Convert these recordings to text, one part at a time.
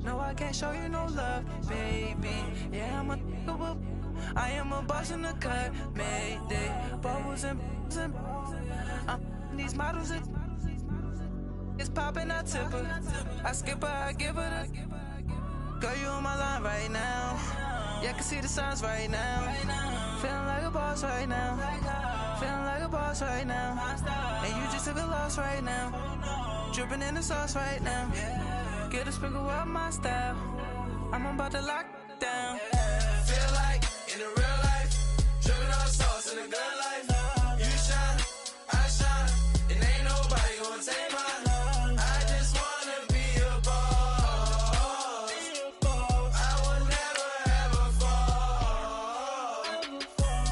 No, I can't show you no love, baby. Yeah, I am a boss in the cut, Mayday. Bubbles and I'm these models. It's popping, I tip her. I skip her, I give her the. Girl, you on my line right now. Yeah, I can see the signs right now. Feeling like a boss right now. Feeling like a boss right now. And you just took a loss right now. Dripping in the sauce right now. Get a sprinkle up my style. I'm about to lock down. Feel like in the real life, dripping on sauce in the good life. You shine, I shine, and ain't nobody gonna take mine. I just wanna be a boss. I will never ever fall.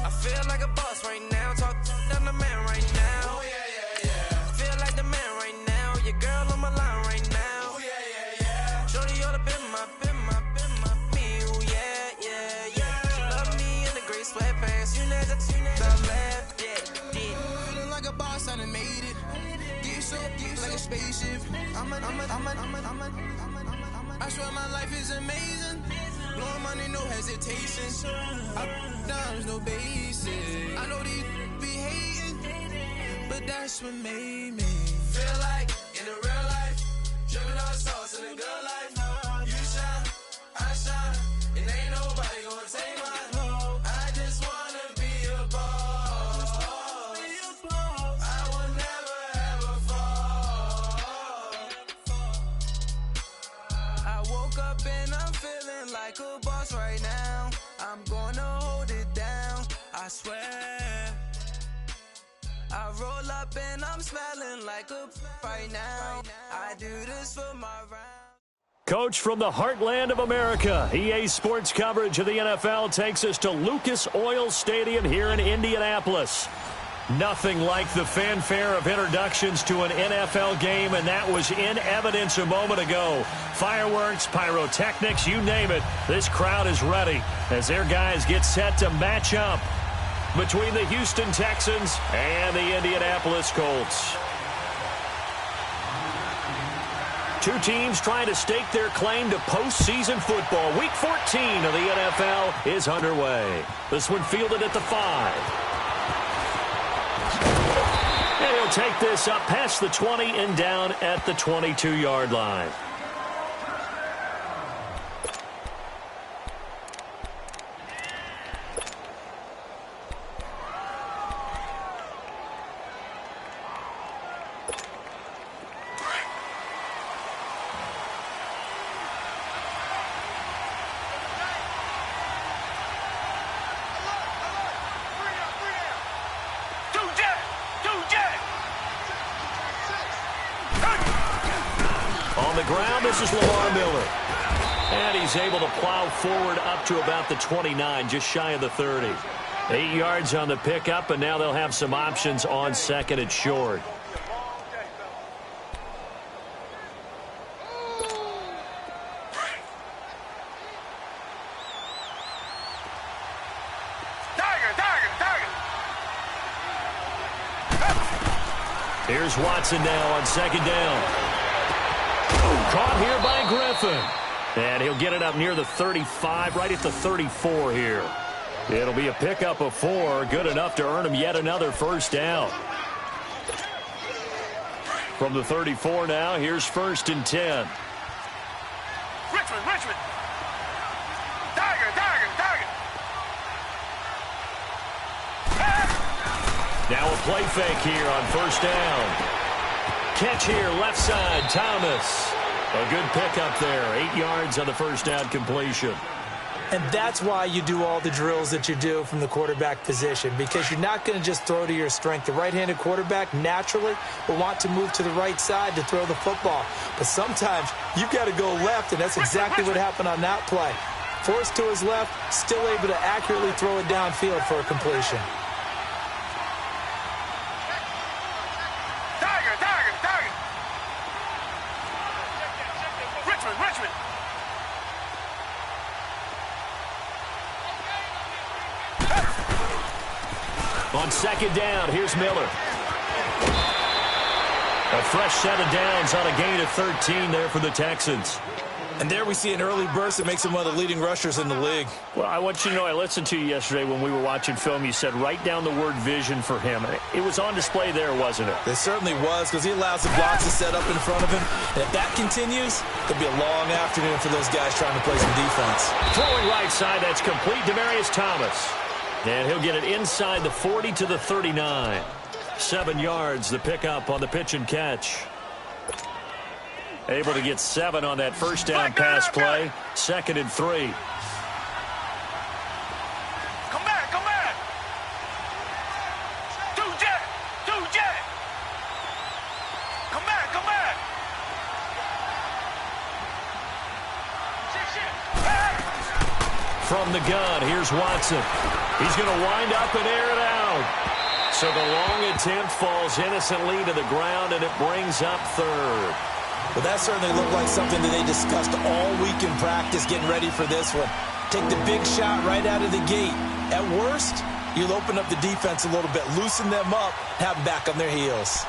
I feel like a boss right now. Talk to the man right now. Oh yeah, yeah, yeah. Feel like the man right now. Your girl on my line right now. Oh yeah, yeah, yeah. Shorty oughta been my me. Ooh yeah, yeah, yeah. She love me in the gray sweatpants. You know that left, yeah. Feeling like a boss, I done made it. Get so like a spaceship. I swear my life is amazing. Blowing money, no hesitation. Up, downs, no basic. I know these be hating, but that's what made me feel like in the real life, dripping on sauce in the good life. You shine, I shine, and ain't nobody gonna take mine. I just wanna be a boss. I will never ever fall. I woke up and I'm feeling like a boss right now. I'm gonna hold it down, I swear. I roll up and I'm smelling like a right now. I do this for my round. Coach from the heartland of America, EA Sports coverage of the NFL takes us to Lucas Oil Stadium here in Indianapolis. Nothing like the fanfare of introductions to an NFL game, and that was in evidence a moment ago. Fireworks, pyrotechnics, you name it. This crowd is ready as their guys get set to match up between the Houston Texans and the Indianapolis Colts. Two teams trying to stake their claim to postseason football. Week 14 of the NFL is underway. This one fielded at the 5. And he'll take this up past the 20 and down at the 22-yard line. This is Lamar Miller. And he's able to plow forward up to about the 29, just shy of the 30. 8 yards on the pickup, and now they'll have some options on second and short. Here's Watson now on second down. Caught here by Griffin. And he'll get it up near the 35, right at the 34 here. It'll be a pickup of 4, good enough to earn him yet another first down. From the 34 now, here's 1st and 10. Richmond. Tiger. Now a play fake here on 1st down. Catch here, left side, Thomas. A good pickup there, 8 yards on the first down completion. And that's why you do all the drills that you do from the quarterback position, because you're not going to just throw to your strength. The right-handed quarterback naturally will want to move to the right side to throw the football. But sometimes you've got to go left, and that's exactly what happened on that play. Forced to his left, still able to accurately throw it downfield for a completion. Richmond. On second down, here's Miller. A fresh set of downs on a gain of 13 there for the Texans. And there we see an early burst that makes him one of the leading rushers in the league. Well, I want you to know, I listened to you yesterday when we were watching film. You said write down the word vision for him. It was on display there, wasn't it? It certainly was, because he allows the blocks to set up in front of him. And if that continues, it'll be a long afternoon for those guys trying to play some defense. Throwing right side, that's complete. Demaryius Thomas. And he'll get it inside the 40 to the 39. 7 yards, the pickup on the pitch and catch. Able to get 7 on that first down pass play. 2nd and 3. Come back, come back. Two jet. Come back, come back. From the gun, here's Watson. He's going to wind up and air it out. So the long attempt falls innocently to the ground, and it brings up 3rd. Well, that certainly looked like something that they discussed all week in practice, getting ready for this one. Take the big shot right out of the gate. At worst, you'll open up the defense a little bit, loosen them up, have them back on their heels.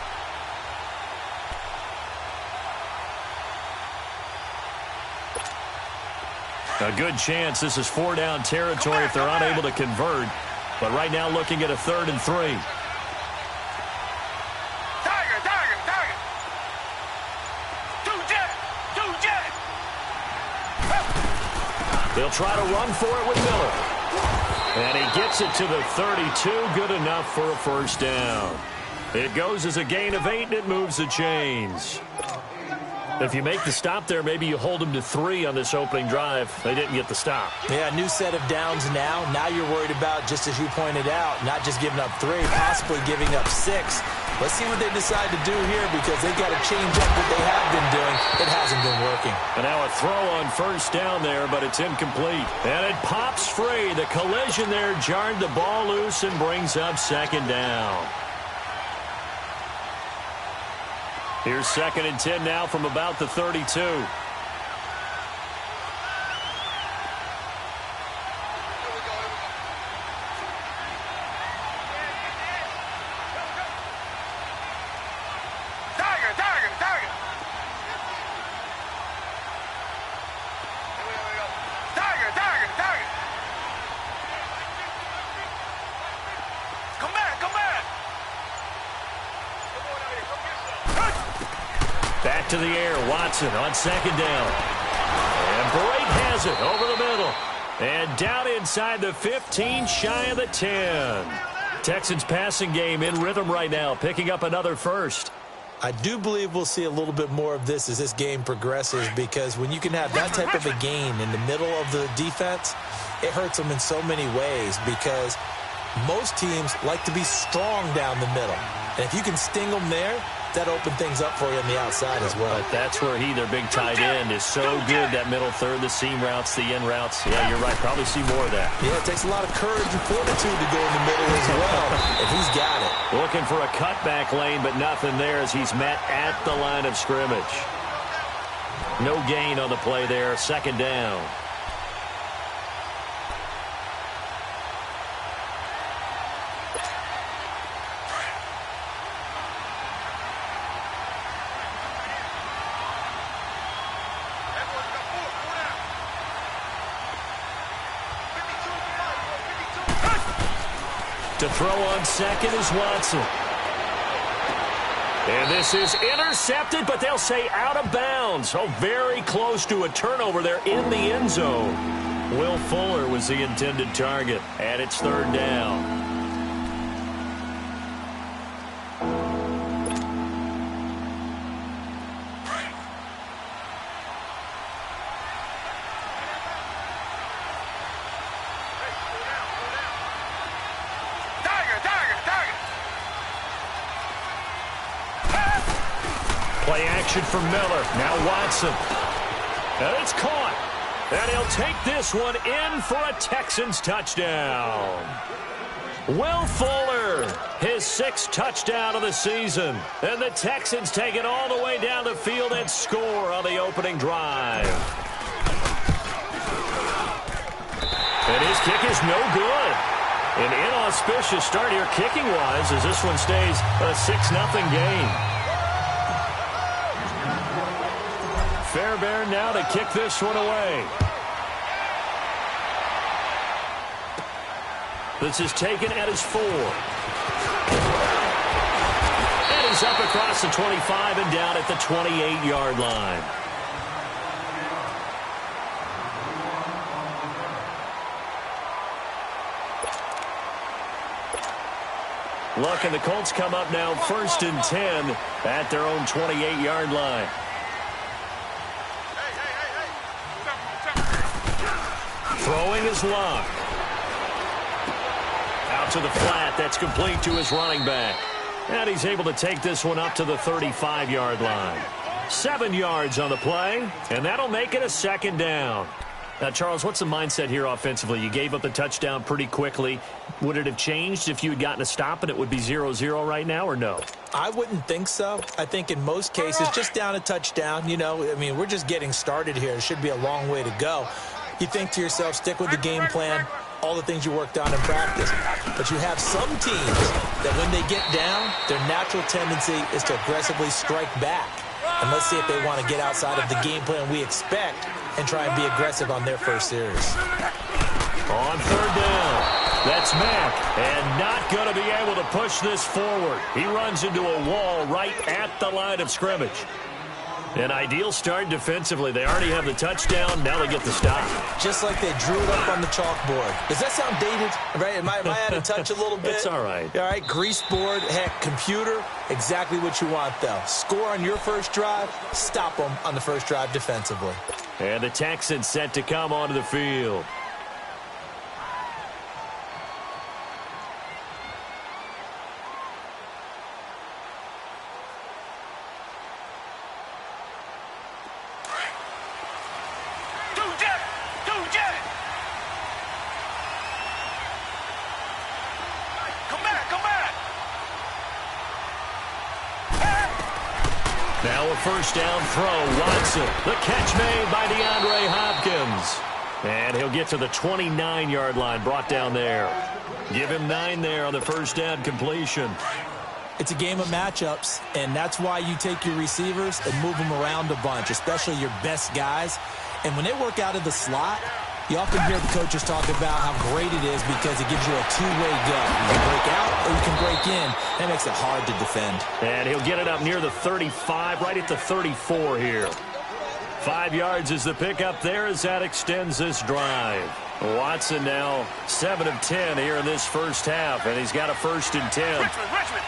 A good chance this is 4-down territory if they're unable to convert. But right now looking at a 3rd and 3. Tiger. Two jet. They'll try to run for it with Miller. And he gets it to the 32. Good enough for a first down. It goes as a gain of 8, and it moves the chains. If you make the stop there, maybe you hold them to 3 on this opening drive. They didn't get the stop. Yeah, new set of downs now. Now you're worried about, just as you pointed out, not just giving up 3, possibly giving up 6. Let's see what they decide to do here, because they've got to change up what they have been doing. It hasn't been working. And now a throw on first down there, but it's incomplete. And it pops free. The collision there jarred the ball loose and brings up 2nd down. Here's 2nd and 10 now from about the 32. Back to the air, Watson on 2nd down. And Brate has it over the middle. And down inside the 15, shy of the 10. Texans passing game in rhythm right now, picking up another first. I do believe we'll see a little bit more of this as this game progresses, because when you can have that type of a gain in the middle of the defense, it hurts them in so many ways, because most teams like to be strong down the middle. And if you can sting them there, that opened things up for you on the outside as well. But that's where their big tight end, is so good, that middle third, the seam routes, the in routes. Yeah, you're right. Probably see more of that. Yeah, it takes a lot of courage and fortitude to go in the middle as well, and he's got it. Looking for a cutback lane, but nothing there as he's met at the line of scrimmage. No gain on the play there. 2nd down. To throw on 2nd is Watson. And this is intercepted, but they'll say out of bounds. Oh, very close to a turnover there in the end zone. Will Fuller was the intended target, and it's 3rd down. Play action from Miller. Now Watson. And it's caught. And he'll take this one in for a Texans touchdown. Will Fuller, his 6th touchdown of the season. And the Texans take it all the way down the field and score on the opening drive. And his kick is no good. An inauspicious start here kicking-wise as this one stays a 6-0 game. Fair Bear now to kick this one away. This is taken at his 4. And he's up across the 25 and down at the 28-yard line. Look, and the Colts come up now 1st and 10 at their own 28-yard line. Throwing is Luck. Out to the flat. That's complete to his running back. And he's able to take this one up to the 35-yard line. 7 yards on the play, and that'll make it a 2nd down. Now, Charles, what's the mindset here offensively? You gave up the touchdown pretty quickly. Would it have changed if you had gotten a stop and it would be 0-0 right now, or no? I wouldn't think so. I think in most cases, just down a touchdown, we're just getting started here. It should be a long way to go. You think to yourself, stick with the game plan, all the things you worked on in practice. But you have some teams that when they get down, their natural tendency is to aggressively strike back. And let's see if they want to get outside of the game plan we expect and try and be aggressive on their first series. On 3rd down, that's Mack, and not going to be able to push this forward. He runs into a wall right at the line of scrimmage. An ideal start defensively. They already have the touchdown. Now they get the stop. Just like they drew it up on the chalkboard. Does that sound dated? Right? Am I out of touch a little bit? It's all right. All right, grease board, heck, computer, exactly what you want, though. Score on your first drive, stop them on the first drive defensively. And the Texans set to come onto the field. Now a first down throw. Watson. The catch made by DeAndre Hopkins. And he'll get to the 29-yard line, brought down there. Give him 9 there on the first down completion. It's a game of matchups, and that's why you take your receivers and move them around a bunch, especially your best guys. And when they work out of the slot, you often hear the coaches talk about how great it is because it gives you a two-way go. You can break out or you can break in. That makes it hard to defend. And he'll get it up near the 35, right at the 34 here. 5 yards is the pickup there as that extends this drive. Watson now 7 of 10 here in this first half, and he's got a 1st and 10. Richmond.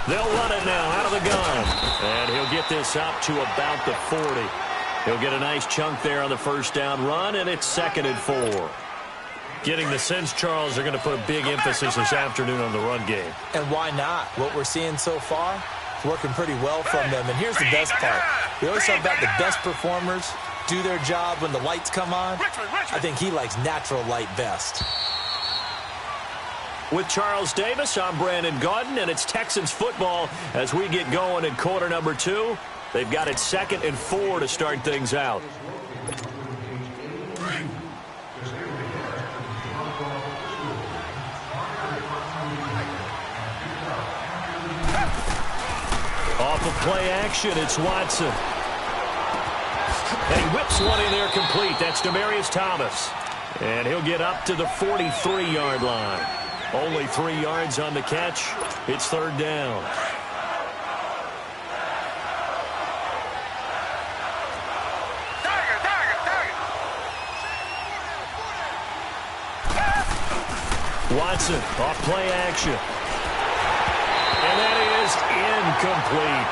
They'll run it now out of the gun. And he'll get this up to about the 40. He'll get a nice chunk there on the first down run, and it's 2nd and 4. Getting the sense, Charles, they're going to put a big emphasis this afternoon on the run game. And why not? What we're seeing so far is working pretty well from them. And here's the best part. We always talk about the best performers do their job when the lights come on. I think he likes natural light best. With Charles Davis, I'm Brandon Gaudin, and it's Texans football as we get going in quarter number 2. They've got it 2nd and 4 to start things out. Off of play action, it's Watson. And he whips one in there complete. That's Demaryius Thomas. And he'll get up to the 43-yard line. Only 3 yards on the catch. It's 3rd down. Watson off play action. And that is incomplete.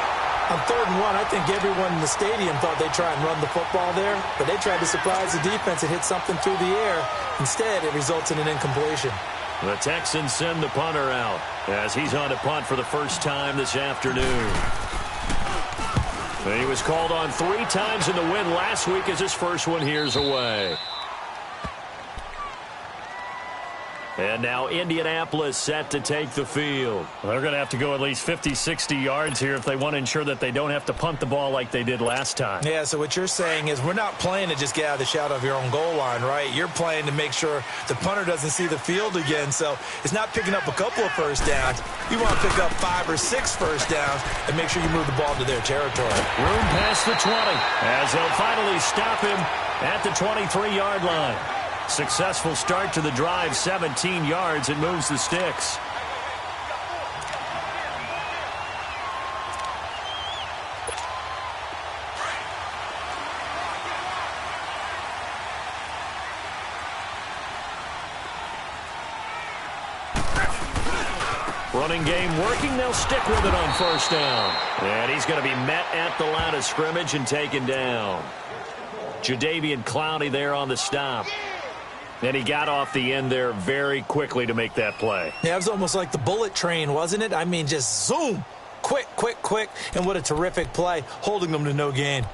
On 3rd and 1, I think everyone in the stadium thought they'd try and run the football there, but they tried to surprise the defense and hit something through the air. Instead, it results in an incompletion. The Texans send the punter out as he's on to punt for the first time this afternoon. And he was called on 3 times in the win last week as his first one here's away. And now Indianapolis set to take the field. Well, they're going to have to go at least 50, 60 yards here if they want to ensure that they don't have to punt the ball like they did last time. Yeah, so what you're saying is we're not playing to just get out of the shadow of your own goal line, right? You're playing to make sure the punter doesn't see the field again. So it's not picking up a couple of first downs. You want to pick up 5 or 6 first downs and make sure you move the ball to their territory. Room past the 20 as they'll finally stop him at the 23-yard line. Successful start to the drive, 17 yards, and moves the sticks. Running game working. They'll stick with it on first down. And he's going to be met at the line of scrimmage and taken down. Jadeveon Clowney there on the stop. And he got off the end there very quickly to make that play. Yeah, it was almost like the bullet train, wasn't it? I mean, just zoom. Quick, quick, quick. And what a terrific play, holding them to no gain.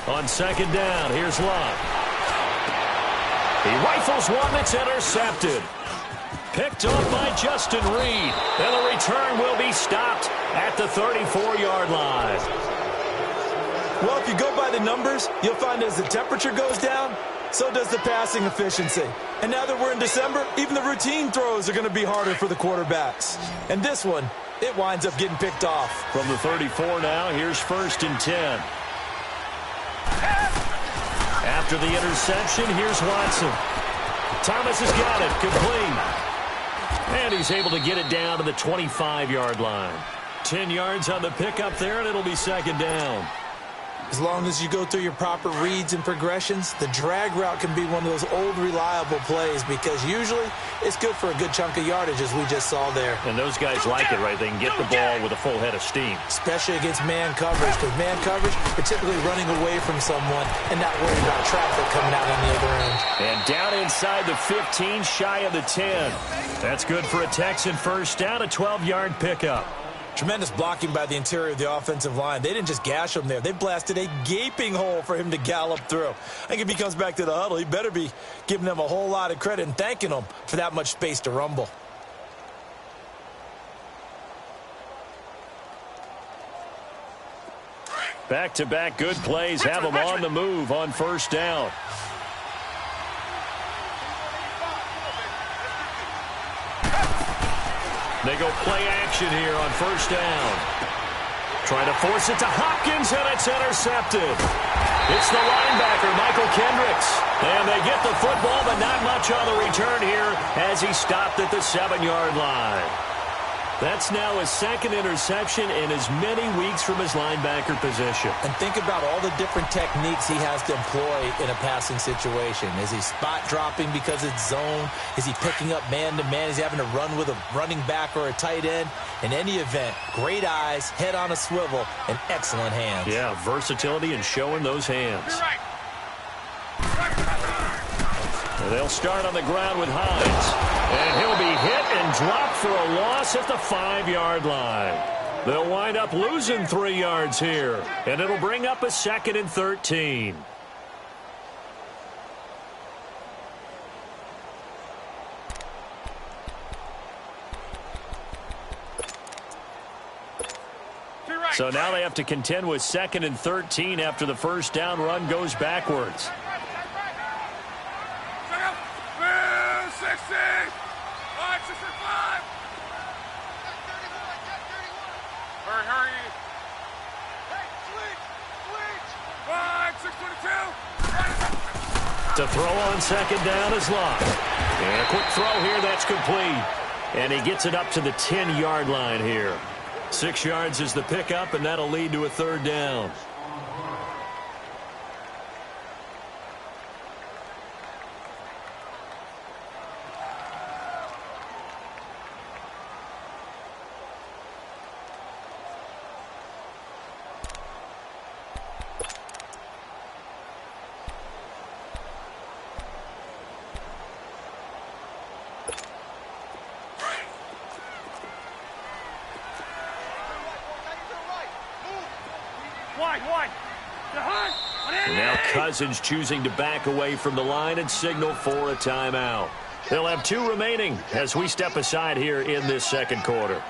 On second down, here's Love. He rifles one that's intercepted. Picked off by Justin Reed. And the return will be stopped at the 34-yard line. Well, if you go by the numbers, you'll find as the temperature goes down, so does the passing efficiency. And now that we're in December, even the routine throws are going to be harder for the quarterbacks. And this one, it winds up getting picked off. From the 34 now, here's 1st and 10. After the interception, here's Watson. Thomas has got it, complete. And he's able to get it down to the 25-yard line. 10 yards on the pickup there, and it'll be second down. As long as you go through your proper reads and progressions, the drag route can be one of those old reliable plays because usually it's good for a good chunk of yardage as we just saw there. And those guys like it, right? They can get the ball with a full head of steam. Especially against man coverage, because man coverage, you're typically running away from someone and not worried about traffic coming out on the other end. And down inside the 15, shy of the 10. That's good for a Texan first down, a 12-yard pickup. Tremendous blocking by the interior of the offensive line. They didn't just gash him there. They blasted a gaping hole for him to gallop through. I think if he comes back to the huddle, he better be giving them a whole lot of credit and thanking them for that much space to rumble. Back-to-back good plays have them on the move on first down. They go play action here on first down. Trying to force it to Hopkins, and it's intercepted. It's the linebacker, Michael Kendricks. And they get the football, but not much on the return here as he stopped at the 7-yard line. That's now his second interception in as many weeks from his linebacker position. And think about all the different techniques he has to employ in a passing situation. Is he spot dropping because it's zone? Is he picking up man-to-man? Is he having to run with a running back or a tight end? In any event, great eyes, head on a swivel, and excellent hands. Yeah, versatility and showing those hands. They'll start on the ground with Hines. And he'll be hit and dropped for a loss at the 5-yard line. They'll wind up losing 3 yards here. And it'll bring up a 2nd and 13. So now they have to contend with 2nd and 13 after the first down run goes backwards. To throw on second down is Love. And a quick throw here, that's complete. And he gets it up to the 10-yard line here. 6 yards is the pickup, and that'll lead to a 3rd down. And now Cousins choosing to back away from the line and signal for a timeout. They'll have 2 remaining as we step aside here in this second quarter.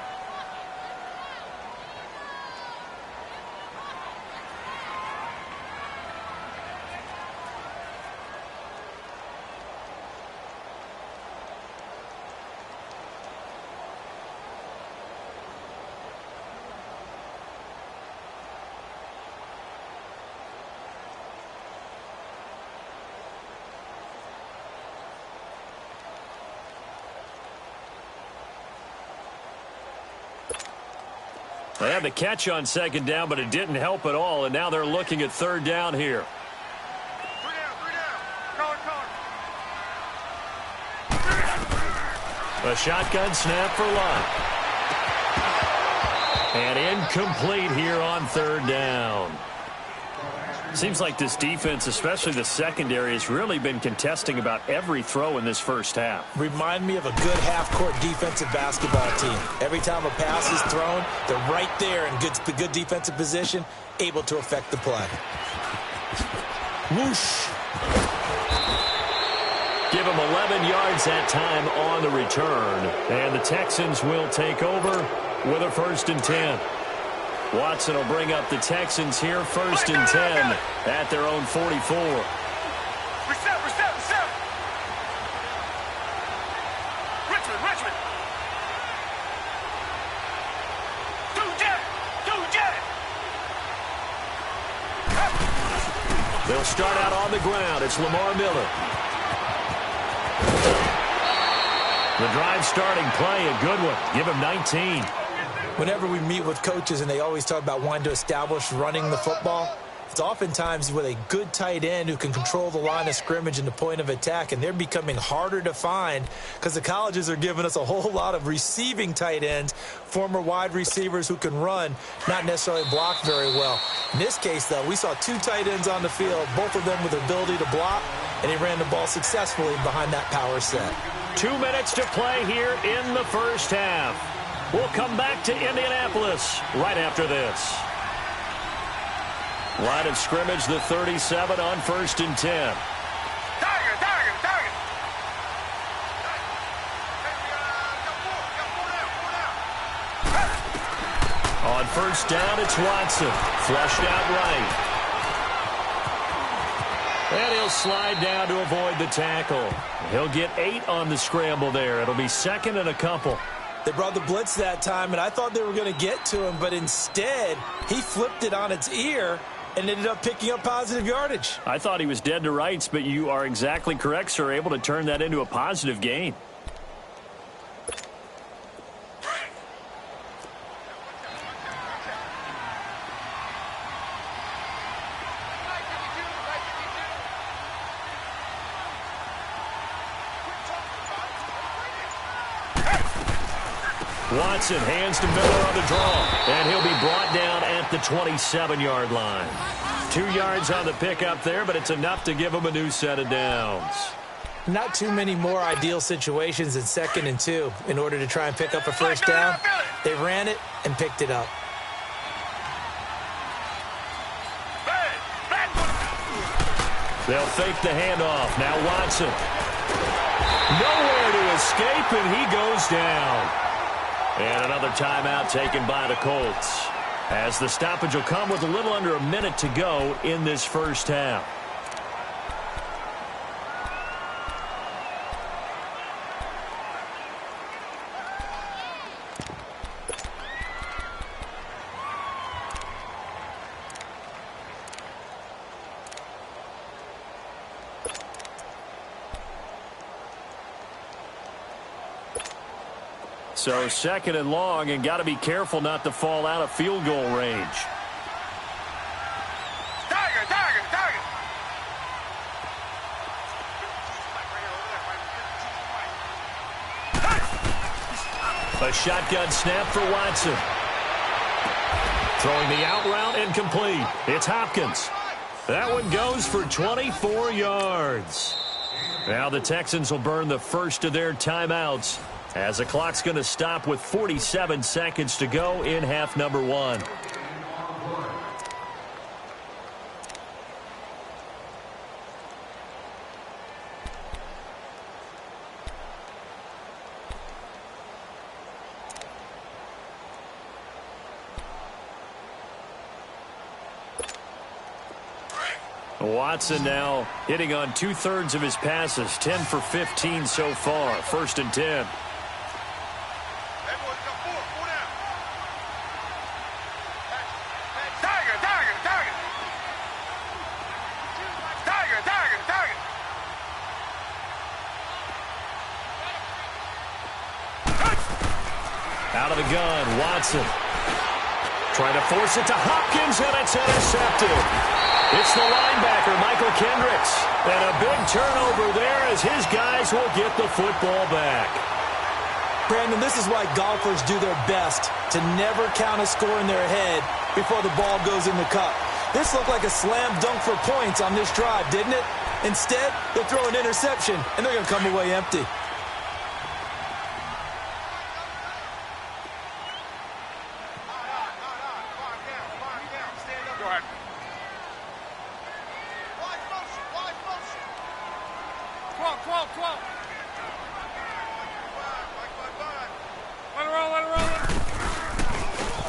They had the catch on second down, but it didn't help at all, and now they're looking at third down here. 3 down. A shotgun snap for Lott. And incomplete here on third down. Seems like this defense, especially the secondary, has really been contesting about every throw in this first half. Remind me of a good half-court defensive basketball team. Every time a pass is thrown, they're right there in good defensive position, able to affect the play. Whoosh. Give them 11 yards that time on the return. And the Texans will take over with a 1st and 10. Watson will bring up the Texans here, 1st and 10 at their own 44. Reset. Richmond. Do jet. They'll start out on the ground. It's Lamar Miller. The drive starting play, a good one. Give him 19. Whenever we meet with coaches and they always talk about wanting to establish running the football, it's oftentimes with a good tight end who can control the line of scrimmage and the point of attack, and they're becoming harder to find because the colleges are giving us a whole lot of receiving tight ends, former wide receivers who can run, not necessarily block very well. In this case, though, we saw 2 tight ends on the field, both of them with the ability to block, and he ran the ball successfully behind that power set. 2 minutes to play here in the first half. We'll come back to Indianapolis right after this. Line of scrimmage, the 37 on 1st and 10. Target. On 1st down, it's Watson. Flushed out right. And he'll slide down to avoid the tackle. He'll get 8 on the scramble there. It'll be 2nd and a couple. They brought the blitz that time, and I thought they were going to get to him, but instead, he flipped it on its ear and ended up picking up positive yardage. I thought he was dead to rights, but you are exactly correct, sir, able to turn that into a positive gain. Watson hands to Miller on the draw, and he'll be brought down at the 27-yard line. 2 yards on the pickup there, but it's enough to give him a new set of downs. Not too many more ideal situations in 2nd and 2 in order to try and pick up a first down. They ran it and picked it up. They'll fake the handoff. Now Watson. Nowhere to escape, and he goes down. And another timeout taken by the Colts, as the stoppage will come with a little under a minute to go in this first half. So 2nd and long, and got to be careful not to fall out of field goal range. Target. A shotgun snap for Watson. Throwing the out route incomplete. It's Hopkins. That one goes for 24 yards. Now the Texans will burn the first of their timeouts, as the clock's going to stop with 47 seconds to go in half number 1. Watson now hitting on 2/3 of his passes, 10 for 15 so far. 1st and 10. Out of the gun, Watson. Trying to force it to Hopkins, and it's intercepted. It's the linebacker, Michael Kendricks. And a big turnover there as his guys will get the football back. Brandon, this is why golfers do their best to never count a score in their head before the ball goes in the cup. This looked like a slam dunk for points on this drive, didn't it? Instead, they'll throw an interception, and they're going to come away empty.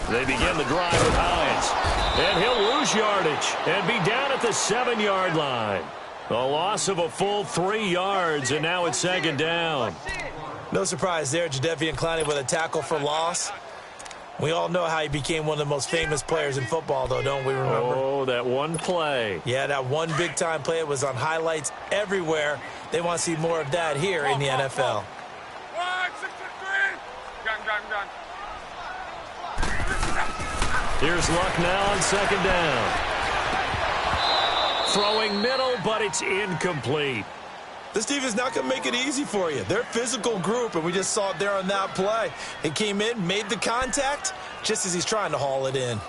They begin the drive with Hines. And he'll lose yardage and be down at the 7-yard line. A loss of a full 3 yards, and now it's 2nd down. No surprise there, Jadeveon Clowney with a tackle for loss. We all know how he became one of the most famous players in football, though, don't we remember? Oh, that one play. Yeah, that one big-time play. It was on highlights everywhere. They want to see more of that here in the NFL. Here's Luck now on 2nd down. Throwing middle, but it's incomplete. This defense is not going to make it easy for you. They're a physical group, and we just saw it there on that play. He came in, made the contact, just as he's trying to haul it in.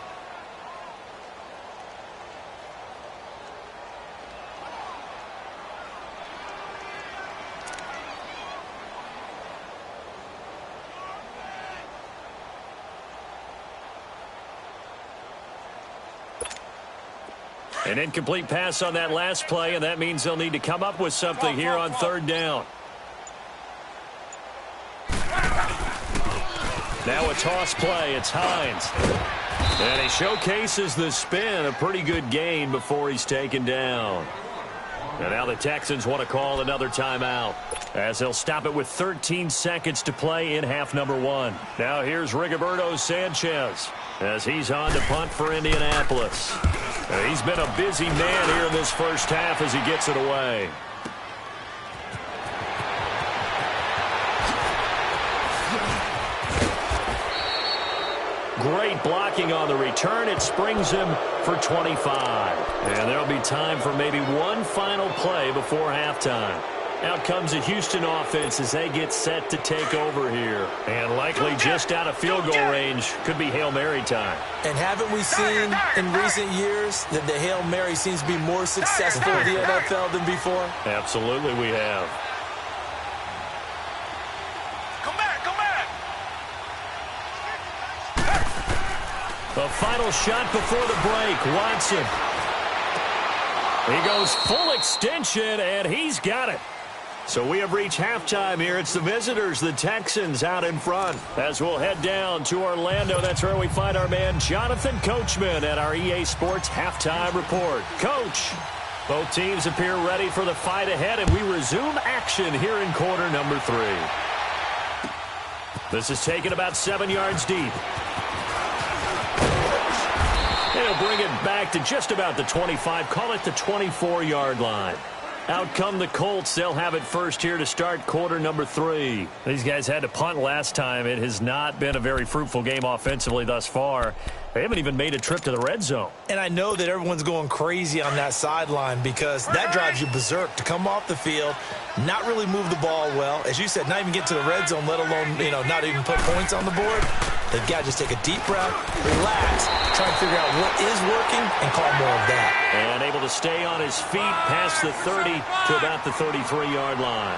An incomplete pass on that last play, and that means they'll need to come up with something here on 3rd down. Now a toss play. It's Hines. And he showcases the spin. A pretty good gain before he's taken down. And now the Texans want to call another timeout, as they'll stop it with 13 seconds to play in half number 1. Now here's Rigoberto Sanchez as he's on to punt for Indianapolis. He's been a busy man here in this first half as he gets it away. Great blocking on the return. It springs him for 25. And there'll be time for maybe one final play before halftime. Out comes the Houston offense as they get set to take over here. And likely just out of field goal range. Could be Hail Mary time. And haven't we seen in recent years that the Hail Mary seems to be more successful in the NFL than before? Absolutely we have. Come back, come back. The final shot before the break. Watson. He goes full extension, and he's got it. So we have reached halftime here. It's the visitors, the Texans, out in front. As we'll head down to Orlando, that's where we find our man Jonathan Coachman at our EA Sports Halftime Report. Coach, both teams appear ready for the fight ahead, and we resume action here in quarter number 3. This is taken about 7 yards deep. He'll bring it back to just about the 25, call it the 24-yard line. Out come the Colts. They'll have it first here to start quarter number 3. These guys had to punt last time. It has not been a very fruitful game offensively thus far. They haven't even made a trip to the red zone. And I know that everyone's going crazy on that sideline because that drives you berserk to come off the field, not really move the ball well. As you said, not even get to the red zone, let alone, not even put points on the board. They've got to just take a deep breath, relax, try and figure out what is working, and call more of that. And able to stay on his feet past the 30 to about the 33-yard line.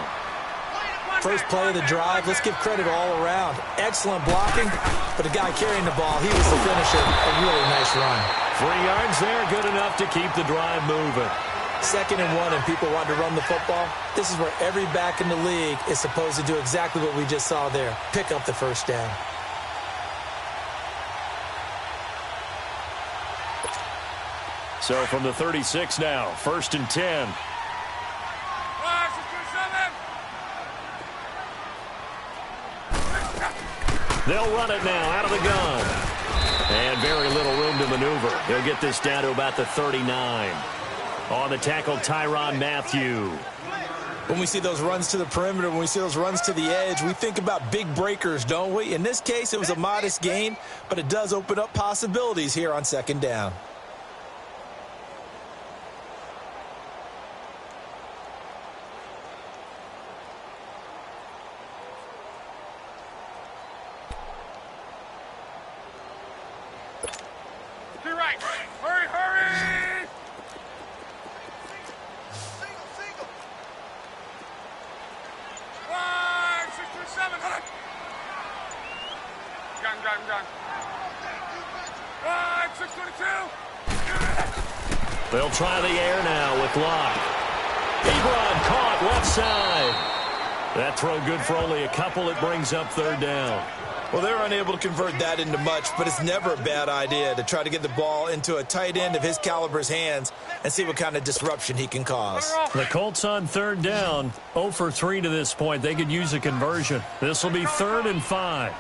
First play of the drive, let's give credit all around. Excellent blocking, but the guy carrying the ball, he was the finisher. A really nice run. 3 yards there, good enough to keep the drive moving. 2nd and 1, and people want to run the football. This is where every back in the league is supposed to do exactly what we just saw there. Pick up the first down. So from the 36 now, 1st and 10. They'll run it now out of the gun. And very little room to maneuver. He'll get this down to about the 39. On the tackle, Tyrann Mathieu. When we see those runs to the perimeter, when we see those runs to the edge, we think about big breakers, don't we? In this case, it was a modest gain, but it does open up possibilities here on 2nd down. They'll try the air now with Locke. Ebron caught left side. That throw good for only a couple. It brings up 3rd down. Well, they're unable to convert that into much, but it's never a bad idea to try to get the ball into a tight end of his caliber's hands and see what kind of disruption he can cause. The Colts on 3rd down, 0 for 3 to this point. They could use a conversion. This will be 3rd and 5.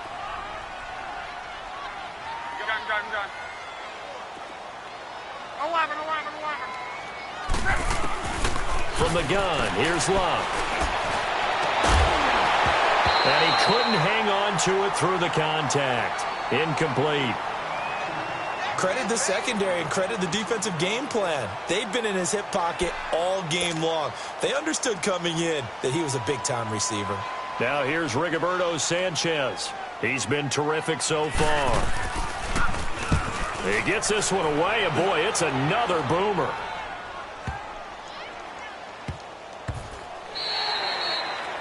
From the gun, here's Locke. And he couldn't hang on to it through the contact. Incomplete. Credit the secondary and credit the defensive game plan. They've been in his hip pocket all game long. They understood coming in that he was a big-time receiver. Now here's Rigoberto Sanchez. He's been terrific so far. He gets this one away, and boy, it's another boomer.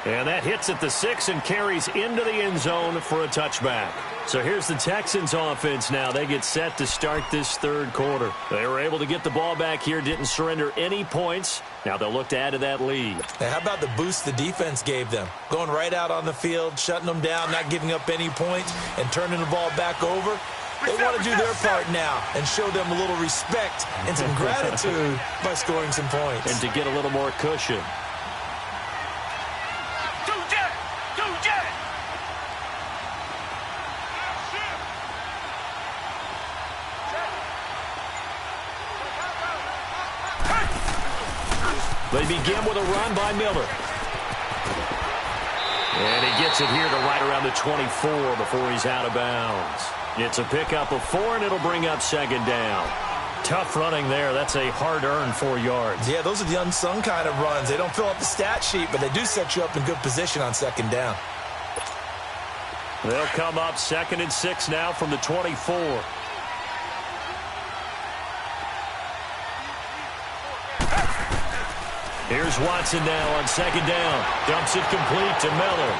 And that hits at the 6 and carries into the end zone for a touchback. So here's the Texans offense now. They get set to start this 3rd quarter. They were able to get the ball back here, didn't surrender any points. Now they'll look to add to that lead. Now, how about the boost the defense gave them? Going right out on the field, shutting them down, not giving up any points, and turning the ball back over. They want to do their part now and show them a little respect and some gratitude by scoring some points. And to get a little more cushion. They begin with a run by Miller. And he gets it here to right around the 24 before he's out of bounds. It's a pickup of 4, and it'll bring up 2nd down. Tough running there. That's a hard-earned 4 yards. Yeah, those are the unsung kind of runs. They don't fill up the stat sheet, but they do set you up in good position on 2nd down. They'll come up 2nd and 6 now from the 24. Here's Watson now on 2nd down. Dumps it complete to Miller.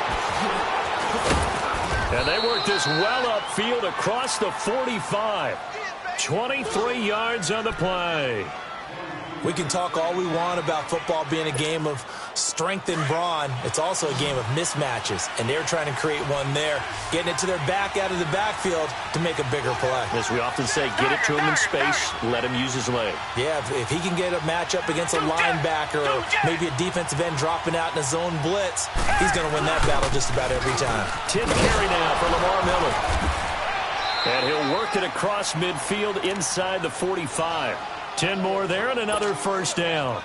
And they work this well upfield across the 45. 23 yards on the play. We can talk all we want about football being a game of strength and brawn. It's also a game of mismatches, and they're trying to create one there, getting it to their back out of the backfield to make a bigger play. As we often say, get it to him in space, let him use his leg. Yeah, if he can get a matchup against a linebacker or maybe a defensive end dropping out in a zone blitz, he's going to win that battle just about every time. 10 carry now for Lamar Miller. And he'll work it across midfield inside the 45. 10 more there and another 1st down.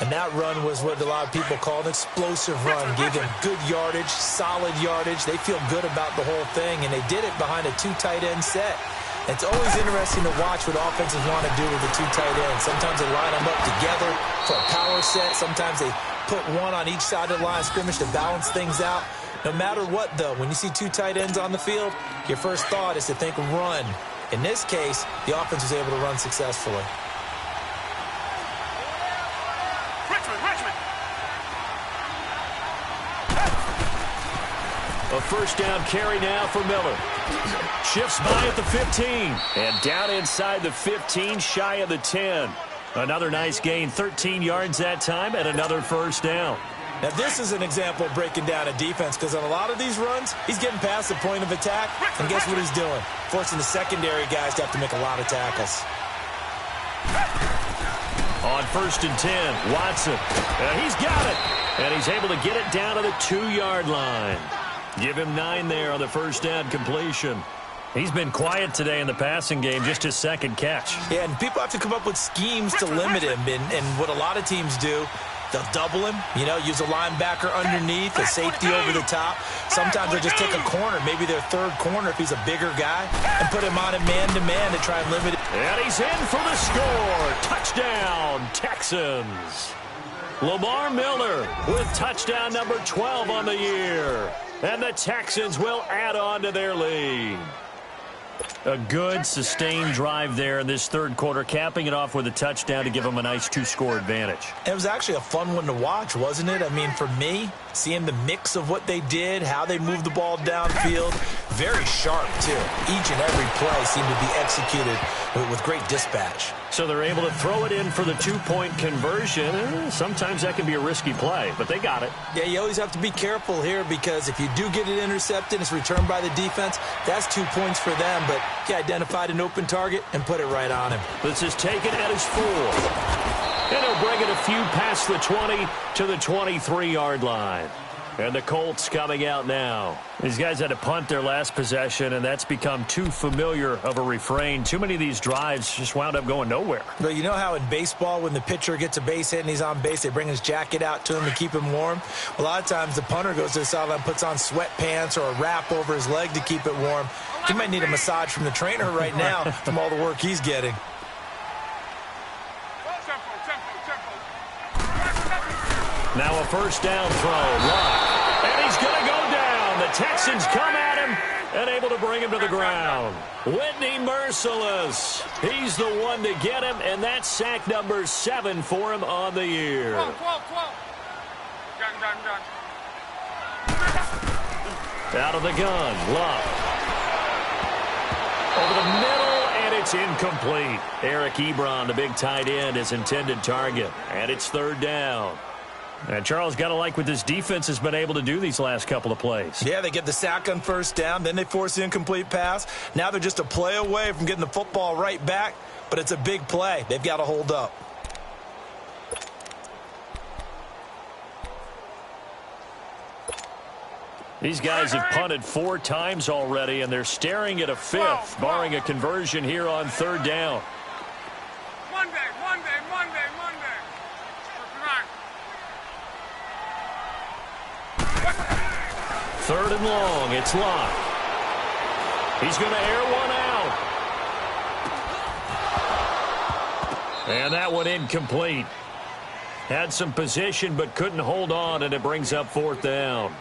And that run was what a lot of people call an explosive run. Gave them good yardage, solid yardage. They feel good about the whole thing, and they did it behind a 2 tight end set. It's always interesting to watch what offenses want to do with the 2 tight ends. Sometimes they line them up together for a power set. Sometimes they put one on each side of the line of scrimmage to balance things out. No matter what, though, when you see 2 tight ends on the field, your first thought is to think run. In this case, the offense was able to run successfully. A 1st down carry now for Miller. Shifts by at the 15. And down inside the 15, shy of the 10. Another nice gain, 13 yards that time, and another 1st down. Now, this is an example of breaking down a defense, because on a lot of these runs, he's getting past the point of attack, and guess what he's doing? Forcing the secondary guys to have to make a lot of tackles. On 1st and 10, Watson. And he's got it. And he's able to get it down to the 2-yard line. Give him 9 there on the first down completion. He's been quiet today in the passing game, just his second catch. Yeah, and people have to come up with schemes to limit him. And what a lot of teams do, they'll double him, use a linebacker underneath, a safety over the top. Sometimes they'll just take a corner, maybe their third corner if he's a bigger guy, and put him on a man-to-man to try and limit it. And he's in for the score. Touchdown, Texans. Lamar Miller with touchdown number 12 on the year. And the Texans will add on to their lead. A good, sustained drive there in this third quarter, capping it off with a touchdown to give them a nice 2-score advantage. It was actually a fun one to watch, wasn't it? I mean, for me, seeing the mix of what they did, how they moved the ball downfield, very sharp, too. Each and every play seemed to be executed with great dispatch. So they're able to throw it in for the 2-point conversion. Sometimes that can be a risky play, but they got it. Yeah, you always have to be careful here because if you do get it intercepted, it's returned by the defense, that's 2 points for them, but he identified an open target and put it right on him. This is taken at his 4. And he'll bring it a few past the 20 to the 23-yard line. And the Colts coming out now. These guys had to punt their last possession, and that's become too familiar of a refrain. Too many of these drives just wound up going nowhere. But you know how in baseball, when the pitcher gets a base hit and he's on base, they bring his jacket out to him to keep him warm? A lot of times the punter goes to the sideline, puts on sweatpants or a wrap over his leg to keep it warm. He might need a massage from the trainer right now from all the work he's getting. Now a first down throw. Lock. And he's going to go down. The Texans come at him and able to bring him to the ground. Whitney Merciless. He's the one to get him, and that's sack number 7 for him on the year. Out of the gun. Lock. Over the middle, and it's incomplete. Eric Ebron, the big tight end, his intended target. And it's third down. And Charles, got to like what this defense has been able to do these last couple of plays. Yeah, they get the sack on first down, then they force the incomplete pass. Now they're just a play away from getting the football right back, but it's a big play. They've got to hold up. These guys have punted 4 times already, and they're staring at a 5th, barring a conversion here on third down. Monday. Third and long. It's Locke. He's going to air one out. And that one incomplete. Had some position but couldn't hold on, and it brings up fourth down.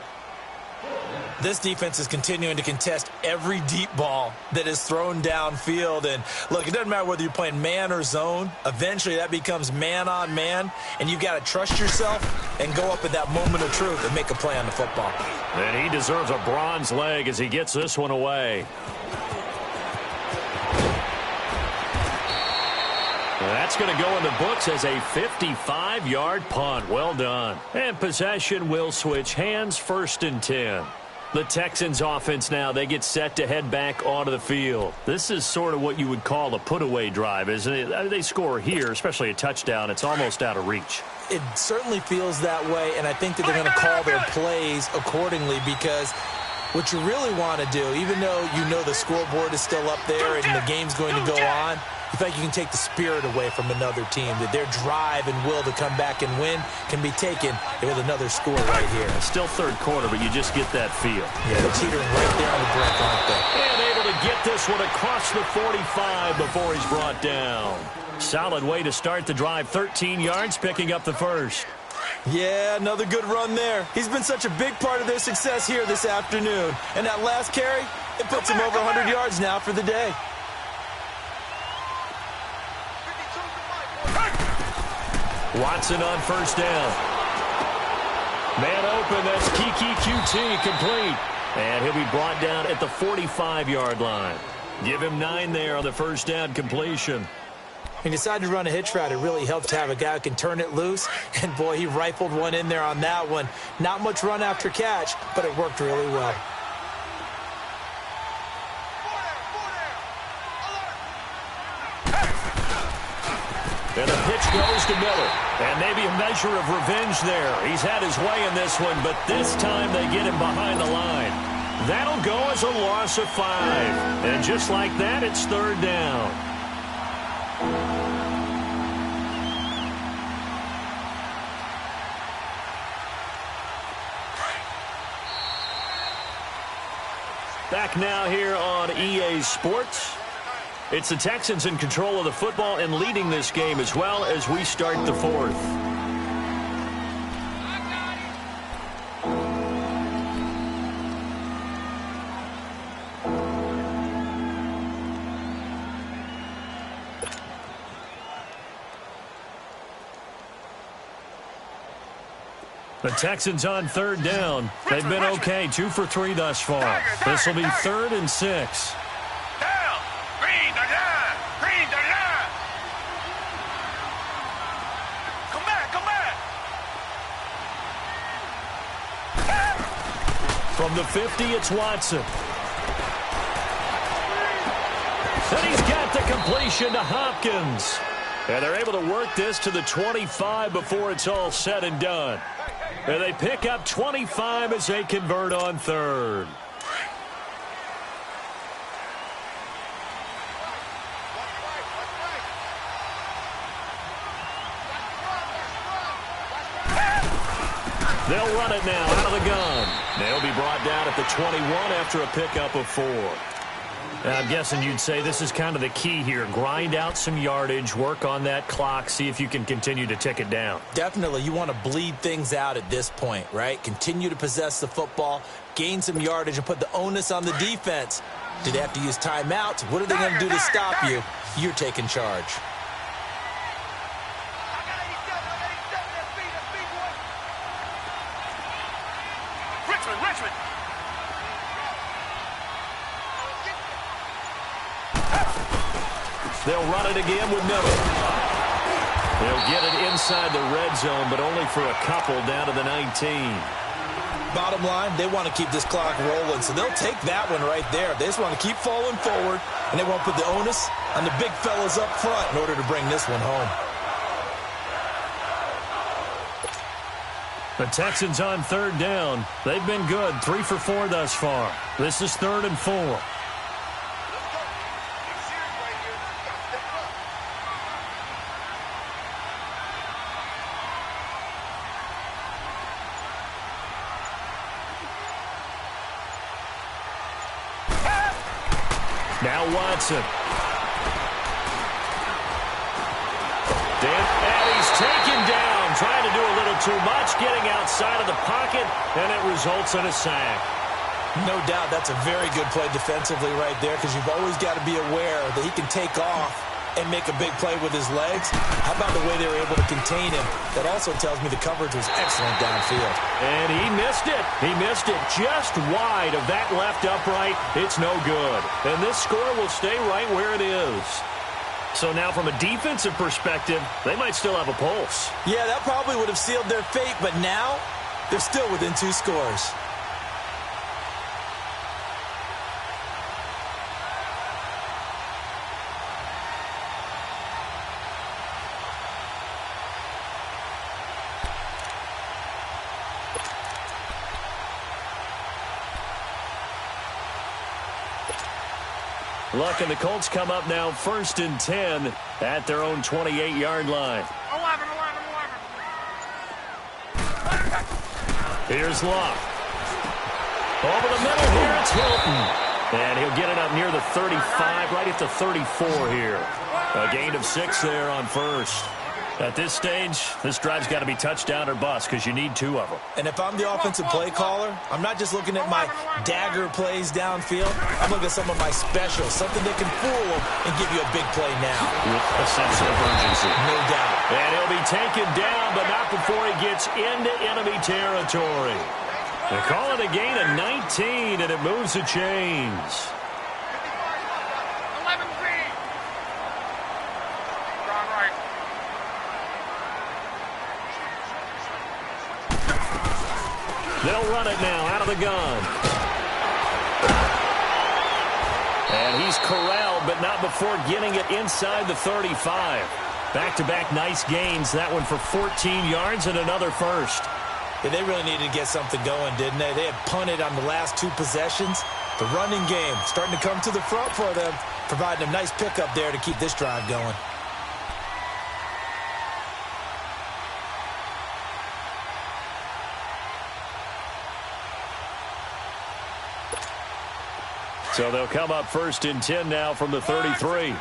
This defense is continuing to contest every deep ball that is thrown downfield. And, look, it doesn't matter whether you're playing man or zone. Eventually, that becomes man-on-man, and you've got to trust yourself and go up at that moment of truth and make a play on the football. And he deserves a bronze leg as he gets this one away. That's going to go in the books as a 55-yard punt. Well done. And possession will switch hands, 1st and 10. The Texans offense now, they get set to head back onto the field. This is sort of what you would call a put-away drive, isn't it? I mean, they score here, especially a touchdown. It's almost out of reach. It certainly feels that way, and I think that they're going to call their plays accordingly because what you really want to do, even though you know the scoreboard is still up there and the game's going to go on, you think you can take the spirit away from another team, that their drive and will to come back and win can be taken with another score right here. Still third quarter, but you just get that feel. Yeah, they're teetering right there on the brink, aren't they? And able to get this one across the 45 before he's brought down. Solid way to start the drive, 13 yards, picking up the first. Yeah, another good run there. He's been such a big part of their success here this afternoon. And that last carry, it puts him over 100 yards now for the day. Watson on first down. Man open, that's Kiki QT complete. And he'll be brought down at the 45-yard line. Give him 9 there on the first down completion. He decided to run a hitch route. It really helped to have a guy who can turn it loose. And, boy, he rifled one in there on that one. Not much run after catch, but it worked really well. And the pitch goes to Miller. And maybe a measure of revenge there. He's had his way in this one, but this time they get him behind the line. That'll go as a loss of 5. And just like that, it's 3rd down. Back now here on EA Sports. It's the Texans in control of the football and leading this game as well as we start the 4th. The Texans on 3rd down. They've been okay, 2 for 3 thus far. This will be 3rd and 6. From the 50, it's Watson. And he's got the completion to Hopkins. And they're able to work this to the 25 before it's all said and done. And they pick up 25 as they convert on 3rd. They'll run it now out of the gun. They'll be brought down at the 21 after a pickup of 4. I'm guessing you'd say this is kind of the key here. Grind out some yardage, work on that clock, see if you can continue to tick it down. Definitely. You want to bleed things out at this point, right? Continue to possess the football, gain some yardage, and put the onus on the defense. Do they have to use timeouts? What are they going to do to stop you? You're taking charge. Richmond. They'll run it again with Miller. They'll get it inside the red zone, but only for a couple down to the 19. Bottom line, they want to keep this clock rolling, so they'll take that one right there. They just want to keep falling forward, and they won't put the onus on the big fellas up front in order to bring this one home. The Texans on 3rd down. They've been good, 3 for 4 thus far. This is 3rd and 4. Now Watson. And he's taken down, trying to do a little too much, getting outside of the pocket, and it results in a sack. No doubt that's a very good play defensively right there, because you've always got to be aware that he can take off and make a big play with his legs. How about the way they were able to contain him? That also tells me the coverage was excellent downfield. And he missed it. He missed it just wide of that left upright. It's no good. And this score will stay right where it is. So now from a defensive perspective, they might still have a pulse. Yeah, that probably would have sealed their fate, but now they're still within 2 scores. Luck and the Colts come up now 1st and 10 at their own 28-yard line. 11. Here's Luck. Over the middle here, it's Hilton. And he'll get it up near the 35, right at the 34 here. A gain of 6 there on 1st. At this stage, this drive's got to be touchdown or bust because you need 2 of them. And if I'm the offensive play caller, I'm not just looking at my dagger plays downfield. I'm looking at some of my specials, something that can fool them and give you a big play now. With a sense of urgency. No doubt. And he'll be taken down, but not before he gets into enemy territory. They call it a gain of 19, and it moves the chains. 11 feet. John Wright. They'll run it now out of the gun. And he's corralled, but not before getting it inside the 35. Back-to-back nice gains. That one for 14 yards and another first. Yeah, they really needed to get something going, didn't they? They had punted on the last 2 possessions. The running game starting to come to the front for them, providing a nice pickup there to keep this drive going. So they'll come up 1st and 10 now from the 33.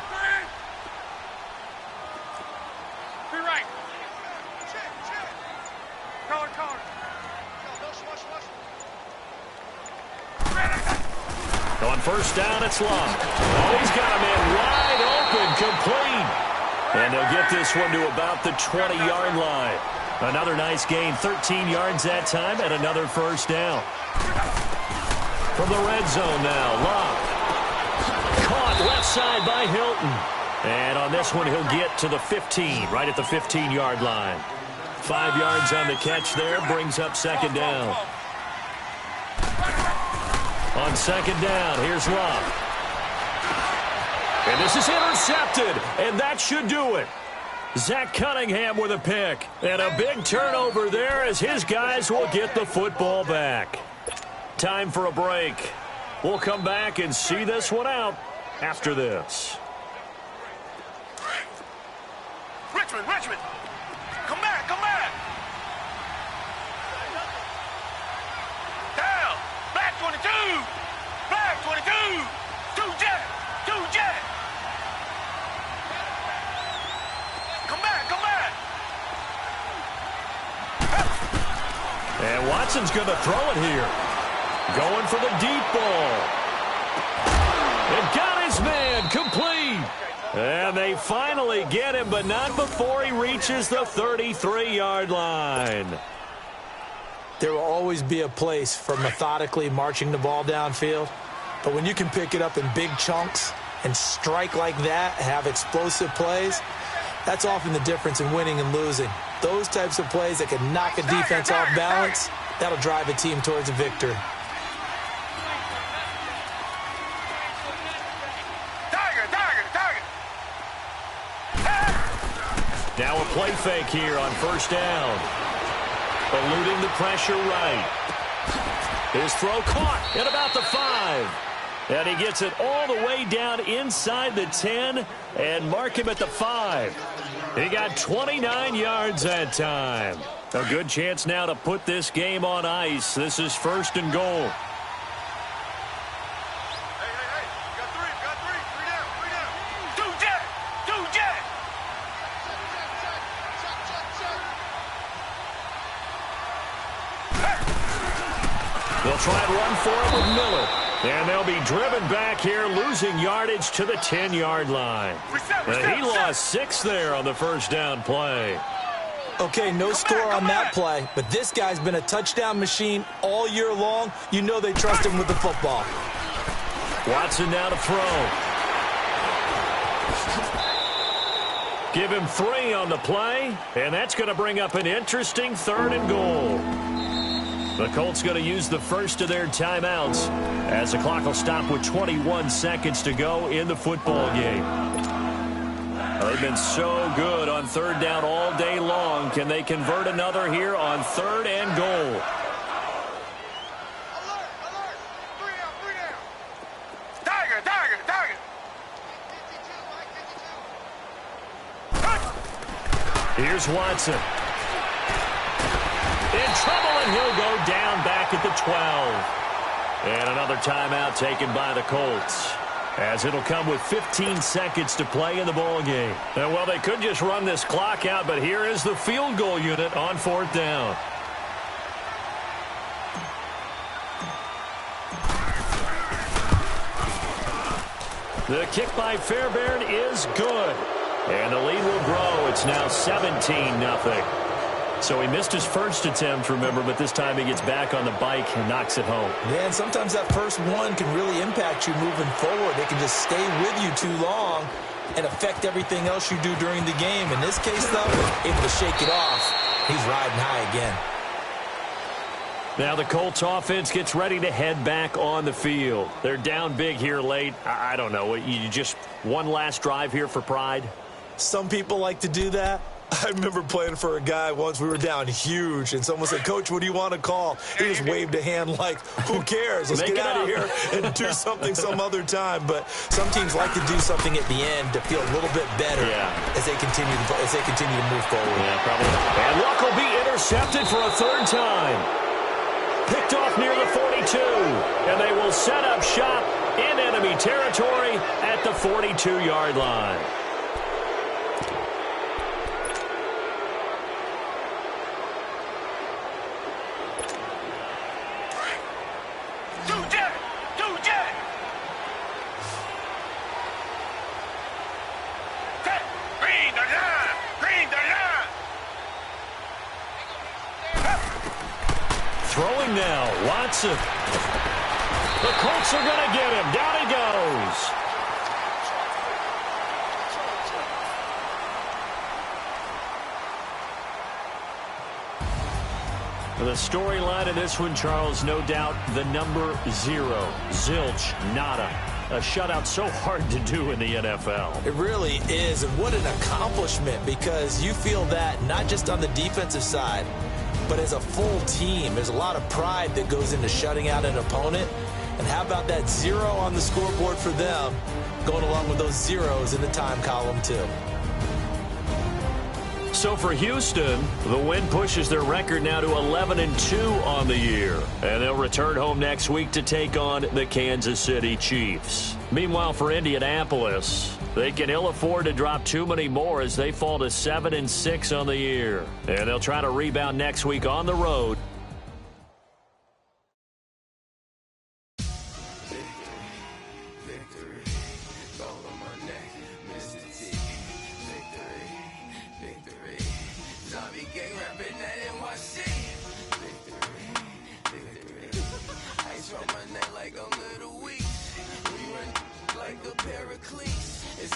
On 1st down, it's Love. Oh, he's got a man wide open, complete. And they'll get this one to about the 20-yard line. Another nice gain, 13 yards that time, and another 1st down. From the red zone now, Love. Caught left side by Hilton. And on this one, he'll get to the 15, right at the 15-yard line. 5 yards on the catch there, brings up 2nd down. On 2nd down, here's Love. And this is intercepted, and that should do it. Zach Cunningham with a pick. And a big turnover there as his guys will get the football back. Time for a break. We'll come back and see this one out after this. Richmond! Come back! Down! Black 22! Black 22! 2 jet! Come back! And Watson's going to throw it here. Going for the deep ball. And got his man complete. And they finally get him, but not before he reaches the 33-yard line. There will always be a place for methodically marching the ball downfield. But when you can pick it up in big chunks and strike like that, have explosive plays, that's often the difference in winning and losing. Those types of plays that can knock a defense off balance, that'll drive a team towards a victory. Now a play fake here on 1st down. Eluding the pressure right. His throw caught at about the 5. And he gets it all the way down inside the 10 and mark him at the 5. He got 29 yards that time. A good chance now to put this game on ice. This is 1st and goal. They'll try and run for it with Miller. And they'll be driven back here, losing yardage to the 10-yard line. He lost 6 there on the 1st down play. Okay, no score on that play, but this guy's been a touchdown machine all year long. You know they trust him with the football. Watson now to throw. Give him 3 on the play, and that's going to bring up an interesting 3rd and goal. The Colts going to use the first of their timeouts as the clock will stop with 21 seconds to go in the football game. They've been so good on 3rd down all day long. Can they convert another here on 3rd and goal? Here's Watson. In trouble, and he'll go down back at the 12. And another timeout taken by the Colts, as it'll come with 15 seconds to play in the ball game. And, well, they could just run this clock out, but here is the field goal unit on 4th down. The kick by Fairbairn is good. And the lead will grow. It's now 17-0. So he missed his first attempt, remember, but this time he gets back on the bike and knocks it home. Yeah, and sometimes that first one can really impact you moving forward. It can just stay with you too long and affect everything else you do during the game. In this case, though, able to shake it off. He's riding high again. Now the Colts offense gets ready to head back on the field. They're down big here late. I don't know. You just one last drive here for pride? Some people like to do that. I remember playing for a guy once. We were down huge, and someone said, "Coach, what do you want to call?" He just waved a hand like, "Who cares? Let's get out of here and do something some other time." But some teams like to do something at the end to feel a little bit better as they continue to move forward. Yeah, probably. And Luck will be intercepted for a third time. Picked off near the 42, and they will set up shop in enemy territory at the 42-yard line. Throwing now, Watson. The Colts are going to get him. Down he goes. The storyline of this one, Charles, no doubt the number 0. Zilch, nada. A shutout so hard to do in the NFL. It really is, and what an accomplishment, because you feel that not just on the defensive side, but as a full team. There's a lot of pride that goes into shutting out an opponent. And how about that 0 on the scoreboard for them, going along with those zeros in the time column, too. So for Houston, the win pushes their record now to 11-2 on the year. And they'll return home next week to take on the Kansas City Chiefs. Meanwhile, for Indianapolis, they can ill afford to drop too many more as they fall to 7-6 on the year. And they'll try to rebound next week on the road. It's